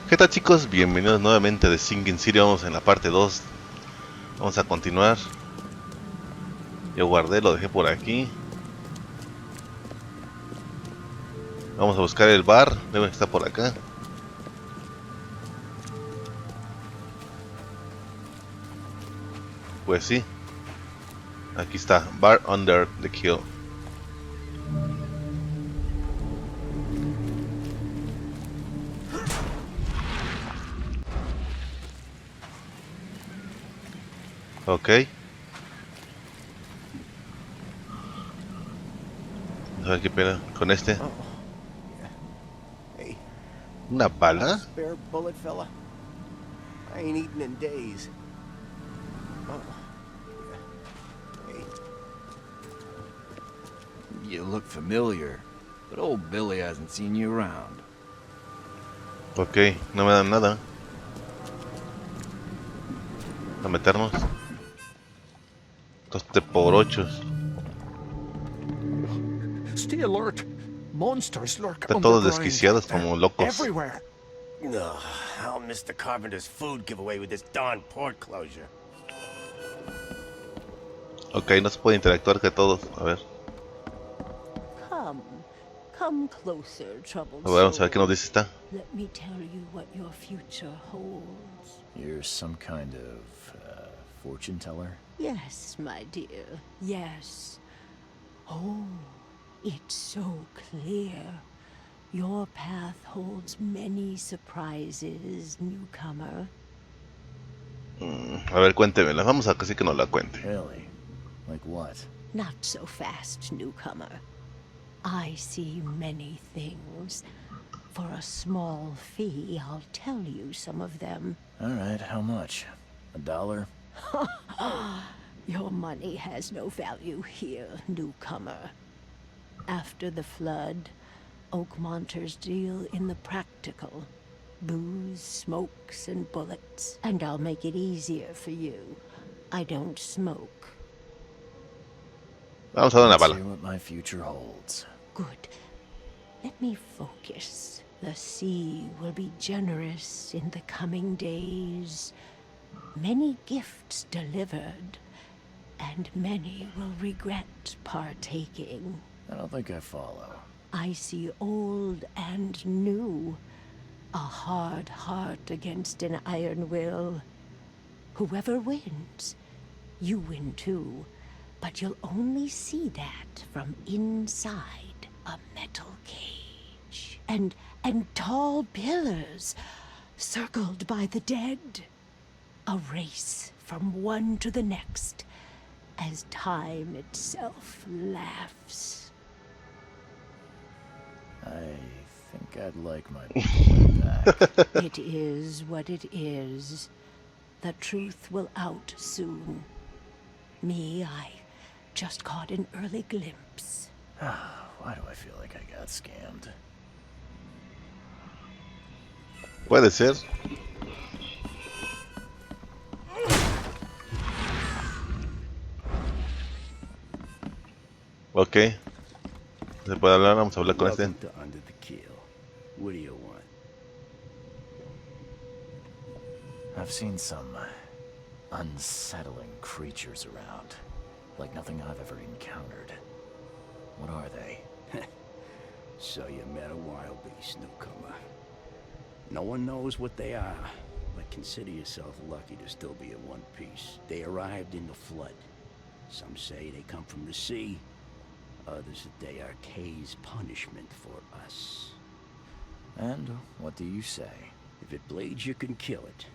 ¿Qué tal, chicos? Bienvenidos nuevamente de Singing City. Vamos en la parte 2. Vamos a continuar. Yo guardé, lo dejé por aquí. Vamos a buscar el bar. Debe estar por acá. Pues sí. Aquí está. Bar under the kill. Ok. A ver qué pena con este. Oh, yeah. Hey, ¿Una got a bala? spare bullet, fella? I ain't eaten in days. Oh, yeah. Hey, You look familiar, but old Billy hasn't seen you around. Ok, no me dan nada. A meternos. Estos te por ochos. Stay alert. Monsters lurk Están todos underground. desquiciados They're como locos. everywhere. ugh, how Mr. Carpenter's food giveaway with this darn port closure. Ok, no se puede interactuar que todos. A ver. Come closer, troubled A ver, vamos a ver qué nos soul. dice esta. Let me tell you what your future holds. You're some kind of, fortune teller? Yes, my dear, yes. Oh, it's so clear. Your path holds many surprises, newcomer. A ver, cuéntemela. Vamos a casi que nos la cuente. Really? Like what? Not so fast, newcomer. I see many things. For a small fee, I'll tell you some of them. Alright, how much? $1? Your money has no value here, newcomer. After the flood, Oakmonters deal in the practical. Booze, smokes, and bullets. And I'll make it easier for you. I don't smoke. Vamos a dar una Let's bala. see what my future holds. Good. Let me focus. The sea will be generous in the coming days. Many gifts delivered, and many will regret partaking. I don't think I follow. I see old and new. A hard heart against an iron will. Whoever wins, you win too. But you'll only see that from inside a metal cage. And tall pillars, circled by the dead. A race from one to the next, as time itself laughs. I think I'd like my bullet back. It is what it is. The truth will out soon. Me, I just caught an early glimpse. Why do I feel like I got scammed? Puede ser. Ok. ¿Se puede hablar? Vamos a hablar con este. welcome to Under the Kill. What do you want? I've seen some unsettling creatures around. Like nothing I've ever encountered. What are they? So you met a wild beast, newcomer. No one knows what they are, but consider yourself lucky to still be in one piece. They arrived in the flood. Some say they come from the sea. Others that they are Kay's punishment for us. And what do you say? If it bleeds, you can kill it.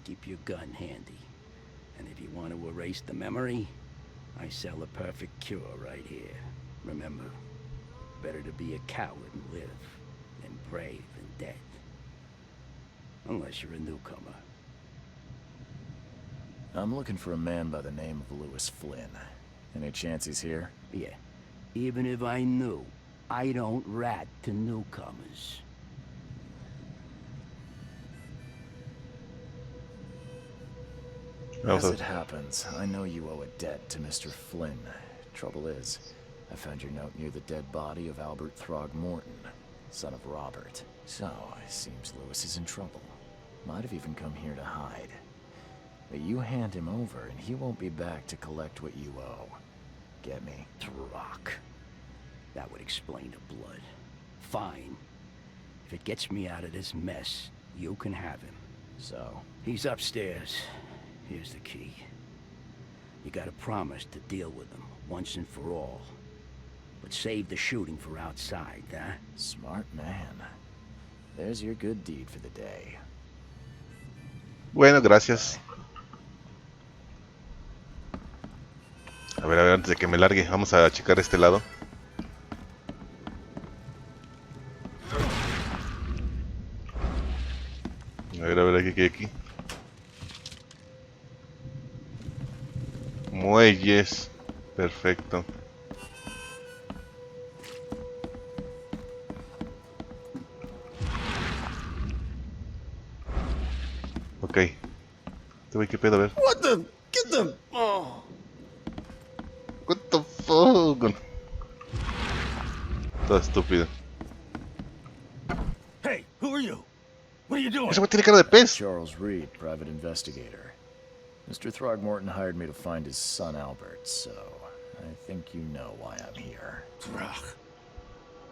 Keep your gun handy. And if you want to erase the memory, I sell a perfect cure right here. Remember, better to be a coward and live than brave and dead. Unless you're a newcomer. I'm looking for a man by the name of Lewis Flynn. Any chance he's here? Yeah, even if I knew, I don't rat to newcomers. As it happens, I know you owe a debt to Mr. Flynn. Trouble is, I found your note near the dead body of Albert Throgmorton. son of Robert. So, it seems Lewis is in trouble. Might have even come here to hide. But you hand him over and he won't be back to collect what you owe. Get me? Rock. That would explain the blood. Fine. If it gets me out of this mess, you can have him. So? He's upstairs. Here's the key. You gotta promise to deal with him, once and for all. But save the shooting for outside, huh? Smart man. There's your good deed for the day. Bueno, gracias. A ver, antes de que me largue, vamos a checar este lado. A ver, aquí, aquí. Muelles. Perfecto. Ok. Te voy, ¿qué pedo? A ver. What the? Get them! Oh. What the fuck? Todo estúpido. Hey, who are you? What are you doing? Ese güey tiene cara de pez. Charles Reed, private investigator. Mr. Throgmorton hired me to find his son Albert, so I think you know why I'm here. Ugh.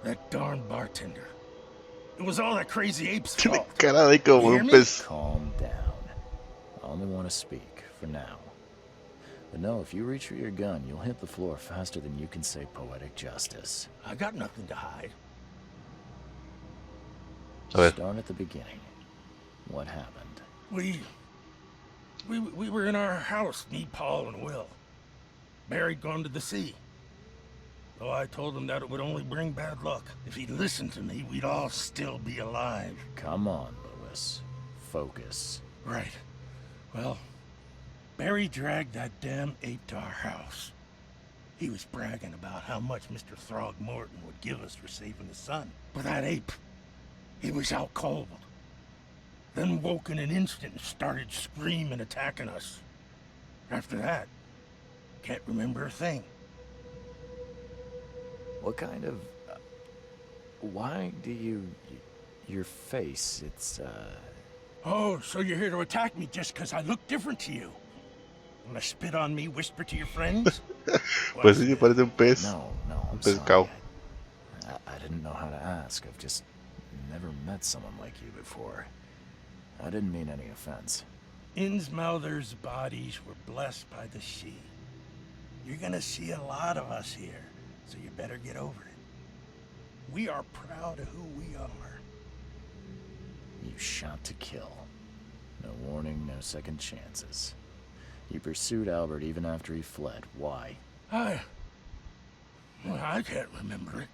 That darn bartender. It was all that crazy ape's Tiene fault. cara de como You hear un me? pez. Calm down. I only want to speak, for now. But no, if you reach for your gun, you'll hit the floor faster than you can say poetic justice. I got nothing to hide. A ver. Start at the beginning. What happened? We were in our house, me, Paul, and Will. Barry'd gone to the sea. So I told him that it would only bring bad luck. If he'd listened to me, we'd all still be alive. Come on, Lewis. Focus. Right. Well, Barry dragged that damn ape to our house. He was bragging about how much Mr. Throgmorton would give us for saving his son. But that ape, he was out cold. Then woke in an instant and started screaming, attacking us. After that, can't remember a thing. What kind of... why do you... your face, it's, Oh, so you're here to attack me just because I look different to you? Wanna spit on me, whisper to your friends? Pues sí, parece un pez. No, Un I'm pescado. sorry. I didn't know how to ask. I've just never met someone like you before. I didn't mean any offense. Innsmouther's bodies were blessed by the sea. You're gonna see a lot of us here, so you better get over it. We are proud of who we are. You shot to kill. No warning, no second chances. You pursued Albert even after he fled. Why? Well, I can't remember it.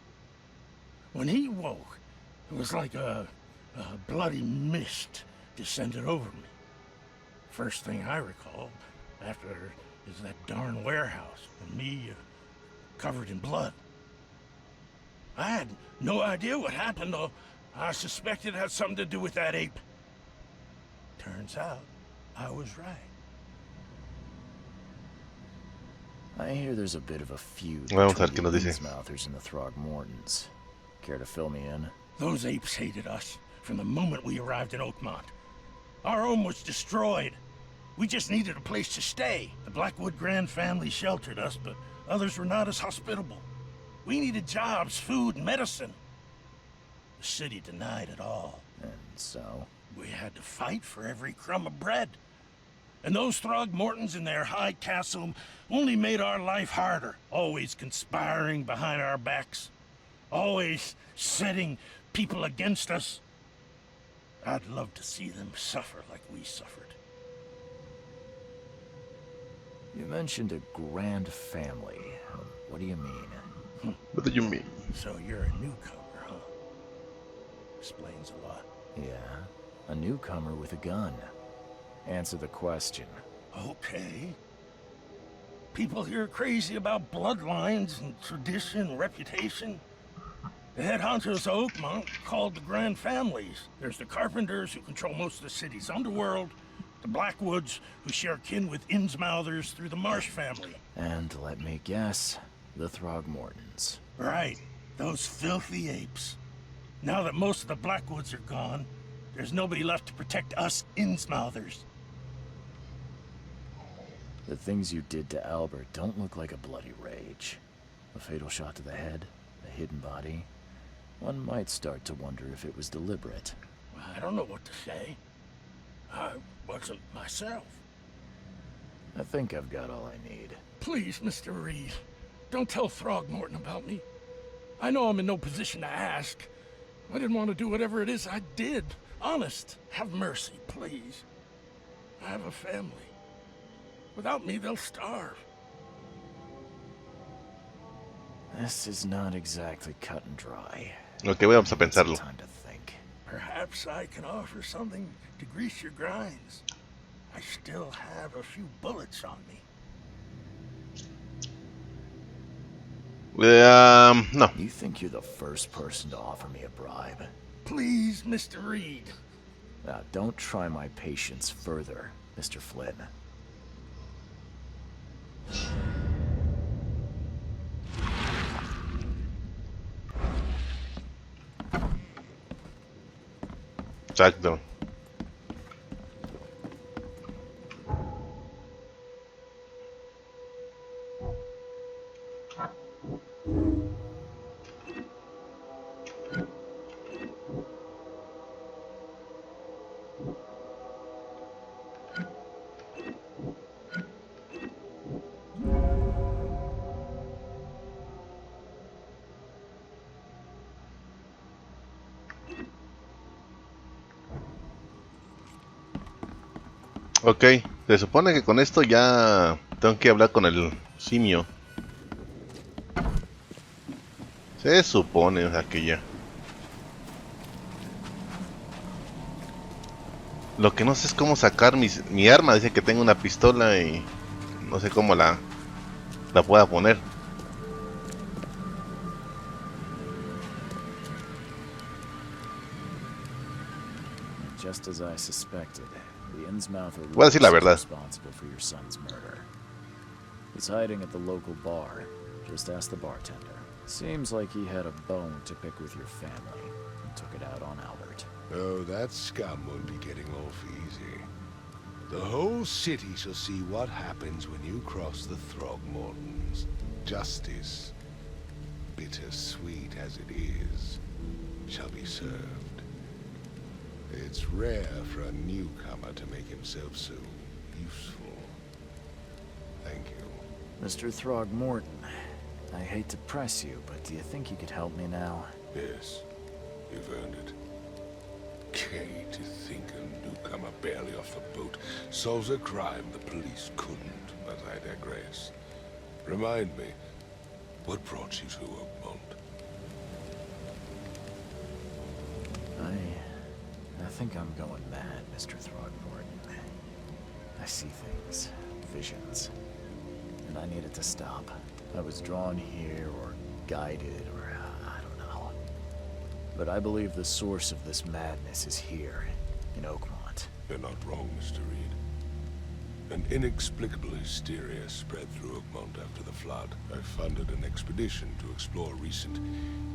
When he woke, it was like a bloody mist descended over me. First thing I recall after is that darn warehouse and me covered in blood. I had no idea what happened, though. I suspected it had something to do with that ape. Turns out, I was right. I hear there's a bit of a feud Vamos a ver between qué nos the dice. Innsmouthers and the Throgmortons. Care to fill me in? Those apes hated us from the moment we arrived in Oakmont. Our home was destroyed. We just needed a place to stay. The Blackwood Grand family sheltered us, but others were not as hospitable. We needed jobs, food, and medicine. The city denied it all. And so? We had to fight for every crumb of bread. And those Throgmortons in their high castle only made our life harder, always conspiring behind our backs, always setting people against us. I'd love to see them suffer like we suffered. You mentioned a grand family. What do you mean? What do you mean? So you're a newcomer, huh? Explains a lot. Yeah, a newcomer with a gun. Answer the question. Okay. People here are crazy about bloodlines and tradition and reputation. The head honchos of Oakmont called the Grand Families. There's the Carpenters, who control most of the city's underworld, the Blackwoods, who share kin with Innsmouthers through the Marsh family. And let me guess, the Throgmortons. Right. Those filthy apes. Now that most of the Blackwoods are gone, there's nobody left to protect us Innsmouthers. The things you did to Albert don't look like a bloody rage. A fatal shot to the head, a hidden body. One might start to wonder if it was deliberate. I don't know what to say. I wasn't myself. I think I've got all I need. Please, Mr. Reed, don't tell Throgmorton about me. I know I'm in no position to ask. I didn't want to do whatever it is I did. Honest, have mercy, please. I have a family. Without me, they'll starve. This is not exactly cut and dry. Ok, vamos a pensarlo. Time to think. Perhaps I can offer something to grease your grinds. I still have a few bullets on me. No. You think you're the first person to offer me a bribe? Please, Mr. Reed. Now, don't try my patience further, Mr. Flynn. Exacto. Ok, se supone que con esto ya tengo que hablar con el simio. Se supone, o sea que ya. Lo que no sé es cómo sacar mi arma. Dice que tengo una pistola y no sé cómo la pueda poner. Just as I suspected, the Innsmouther Voy a decir la verdad. responsible for your son's murder. He's hiding at the local bar. Just ask the bartender. Seems like he had a bone to pick with your family and took it out on Albert. Oh, that scum won't be getting off easy. The whole city shall see what happens when you cross the Throgmortons. Justice, bittersweet as it is, shall be served. It's rare for a newcomer to make himself so useful. Thank you. Mr. Throgmorton, I hate to press you, but do you think you could help me now? Yes, you've earned it. Okay, to think a newcomer barely off the boat solves a crime the police couldn't, but I digress. Remind me, what brought you to Oakmont? I think I'm going mad, Mr. Throgmorton. I see things, visions, and I needed to stop. I was drawn here, or guided, or I don't know. But I believe the source of this madness is here, in Oakmont. You're not wrong, Mr. Reed. An inexplicable hysteria spread through Oakmont after the flood. I funded an expedition to explore recent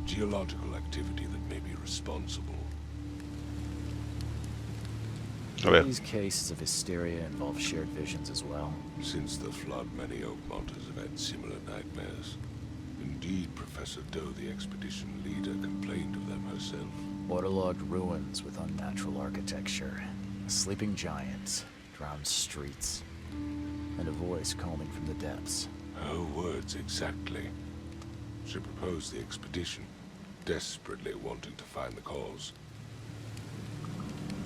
geological activity that may be responsible. These cases of hysteria involve shared visions as well. Since the flood, many Oakmonters have had similar nightmares. Indeed, Professor Doe, the expedition leader, complained of them herself. Waterlogged ruins with unnatural architecture, sleeping giants, drowned streets, and a voice calling from the depths. Her words exactly. She proposed the expedition, desperately wanting to find the cause.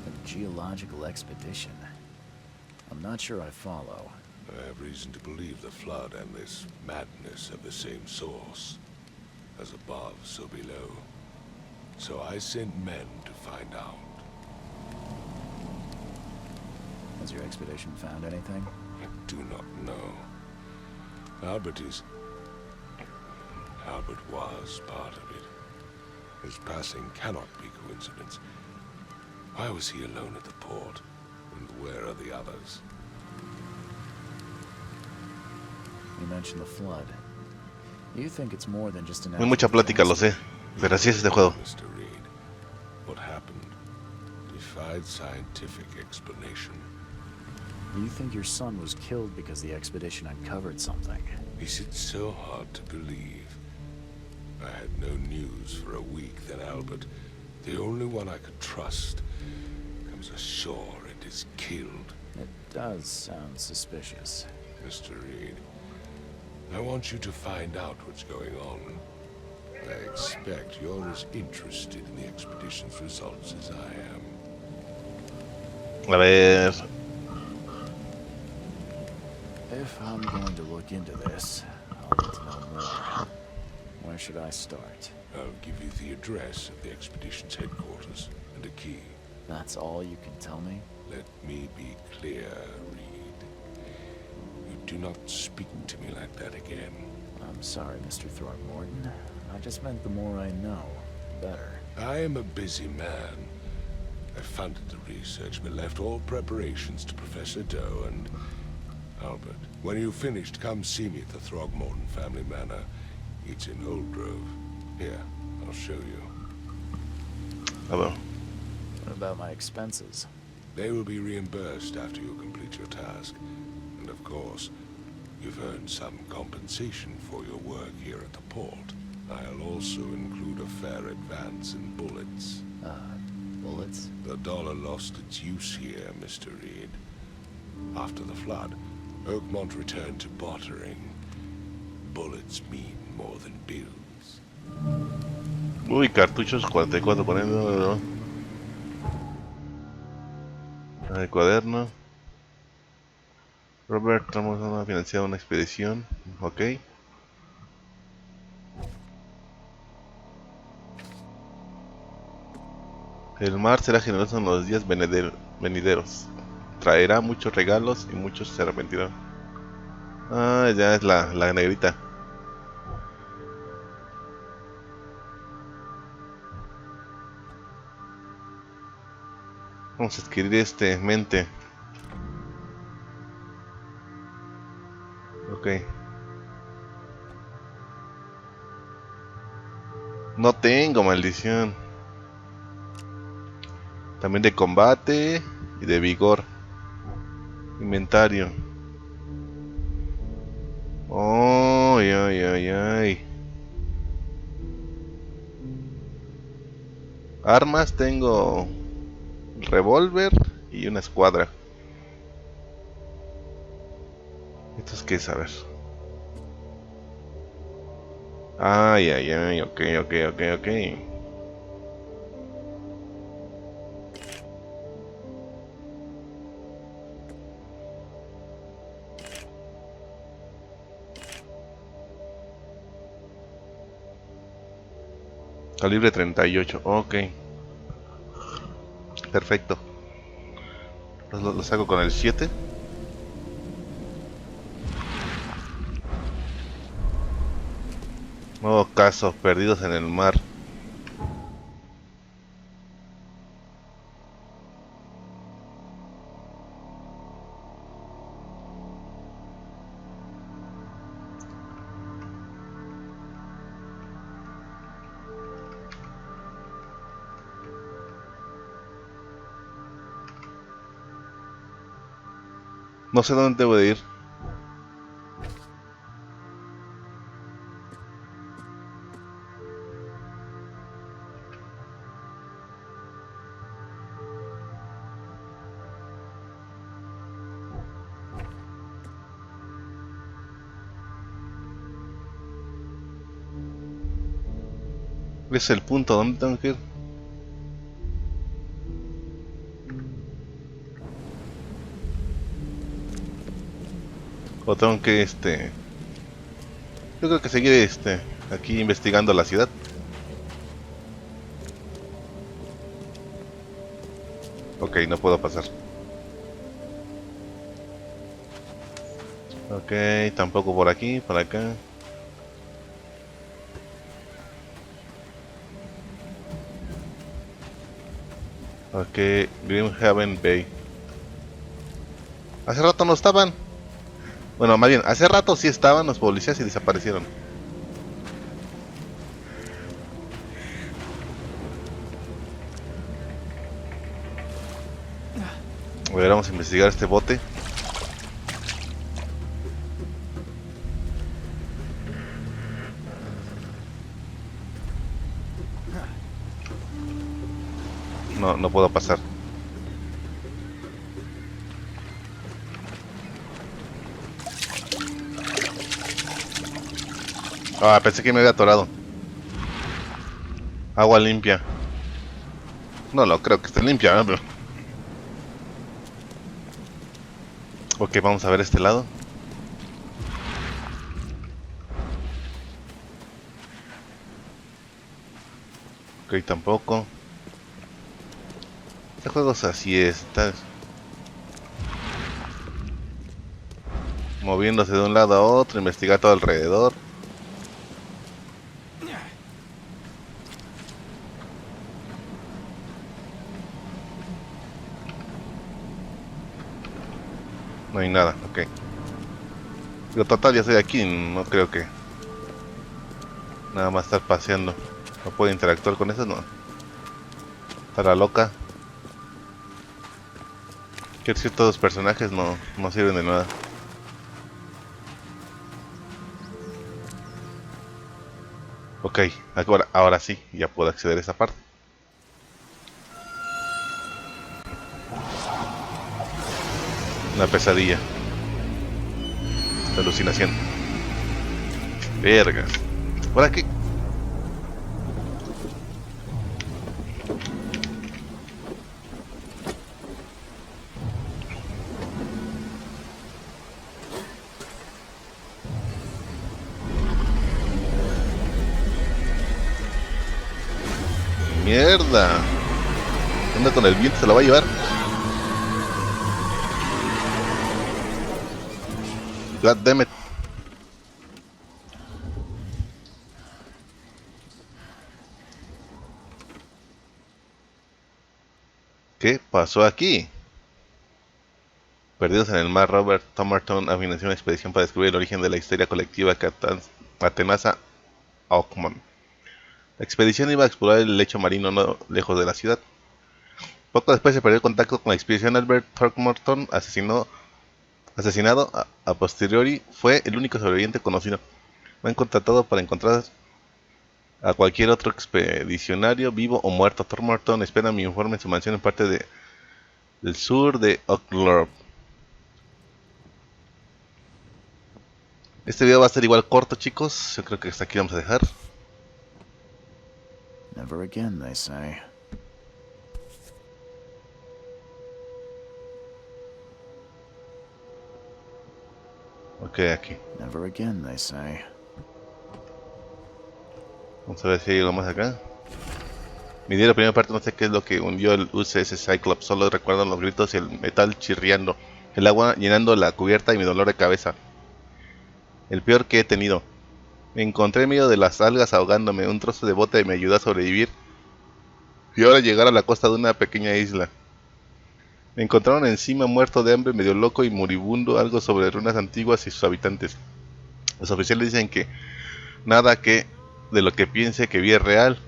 A geological expedition? I'm not sure I follow. I have reason to believe the flood and this madness have the same source. As above, so below. So I sent men to find out. Has your expedition found anything? I do not know. Albert was part of it. His passing cannot be coincidence. Why was he alone at the port? And where are the others? You mentioned the flood. You think it's more than just an... Hay mucha plática, lo sé. Pero así es este juego. Mr. Reed, what happened defied scientific explanation. Do you think your son was killed because the expedition uncovered something? Is it so hard to believe? I had no news for a week, then Albert, the only one I could trust, comes ashore and is killed. It does sound suspicious. Mr. Reed, I want you to find out what's going on. I expect you're as interested in the expedition's results as I am. A ver. If I'm going to look into this, I'll need to know more. Where should I start? I'll give you the address of the expedition's headquarters and a key. That's all you can tell me? Let me be clear, Reed. You do not speak to me like that again. I'm sorry, Mr. Throckmorton. I just meant the more I know, the better. I am a busy man. I funded the research, but left all preparations to Professor Doe and... Albert, when you've finished, come see me at the Throgmorton family manor. It's in Old Grove. Here, I'll show you. A ver. What about my expenses? They will be reimbursed after you complete your task. And of course, you've earned some compensation for your work here at the port. I'll also include a fair advance in bullets. Bullets? The dollar lost its use here, Mr. Reed. After the flood, Oakmont returned to bartering. Bullets mean more than bills. Uy, cartuchos 44 poniendo. El cuaderno. Robert Ramos ha financiado una expedición. Ok. El mar será generoso en los días venideros. Traerá muchos regalos y muchos se arrepentirán. Ah, ya es la negrita. Vamos a escribir mente. Ok. No tengo maldición. También de combate y de vigor. Inventario. Ay, ay, ay, ay. Armas tengo revólver y una escuadra. ¿Esto es qué es? A ver. Ay, ay, ay, ok. Calibre 38, ok. Perfecto. Lo saco con el 7. Nuevo caso, perdidos en el mar. No sé dónde debo de ir. Es el punto, ¿dónde tengo que ir? O tengo que yo creo que seguir aquí investigando la ciudad. Ok, no puedo pasar. Ok, tampoco por aquí, por acá. Ok, Grimhaven Bay. Hace rato no estaban. Bueno, más bien, hace rato sí estaban los policías y desaparecieron. A ver, vamos a investigar este bote. No, no puedo pasar. Ah, pensé que me había atorado. Agua limpia. No, no creo que esté limpia, ¿no? Pero... Ok, vamos a ver este lado. Ok, tampoco. Este juego es así, está moviéndose de un lado a otro, investigar todo alrededor. No hay nada, ok. Pero total, ya estoy aquí, no creo que nada más estar paseando. No puedo interactuar con eso, no. Está la loca. Quiero decir, todos los personajes no sirven de nada. Ok, ahora sí, ya puedo acceder a esa parte. Una pesadilla. Alucinación. Vergas. ¿Ahora qué? Mierda. ¿Qué onda con el viento? ¿Se lo va a llevar? God damn it. ¿Qué pasó aquí? Perdidos en el mar, Robert Thomerton inició una expedición para descubrir el origen de la histeria colectiva que atenaza a Oakmont. La expedición iba a explorar el lecho marino no lejos de la ciudad. Poco después se perdió el contacto con la expedición. Albert Throckmorton, asesinado a posteriori, fue el único sobreviviente conocido. No han contratado para encontrar a cualquier otro expedicionario, vivo o muerto. Throckmorton espera mi informe en su mansión en parte del sur de Oakmont. Este video va a ser igual corto, chicos. Yo creo que hasta aquí vamos a dejar. Never again, they say. Ok, aquí. Never again, they say. Vamos a ver si hay algo más acá. Mi día la primera parte, no sé qué es lo que hundió el USS Cyclops. Solo recuerdo los gritos y el metal chirriando. El agua llenando la cubierta y mi dolor de cabeza. El peor que he tenido. Me encontré en medio de las algas ahogándome. Un trozo de bote me ayudó a sobrevivir. Y ahora llegar a la costa de una pequeña isla. Me encontraron encima muerto de hambre, medio loco y moribundo. Algo sobre ruinas antiguas y sus habitantes. Los oficiales dicen que nada que de lo que piense que vi es real.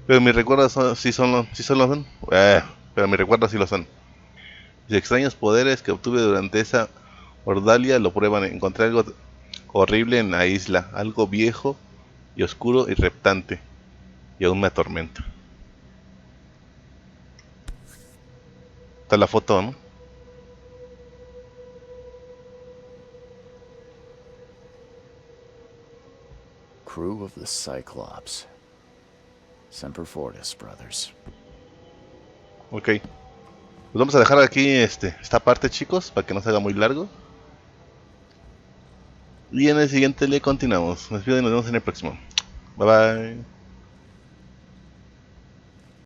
Pero mis recuerdos sí son. Pero mis recuerdos sí lo son. Mis extraños poderes que obtuve durante esa ordalia lo prueban. Encontré algo horrible en la isla, algo viejo y oscuro y reptante, y aún me atormenta. Está la foto, ¿no? Crew of the Cyclops. Semper Fortis, brothers. Ok. Pues vamos a dejar aquí esta parte, chicos, para que no se haga muy largo. Y en el siguiente le continuamos. Nos vemos en el próximo. Bye bye.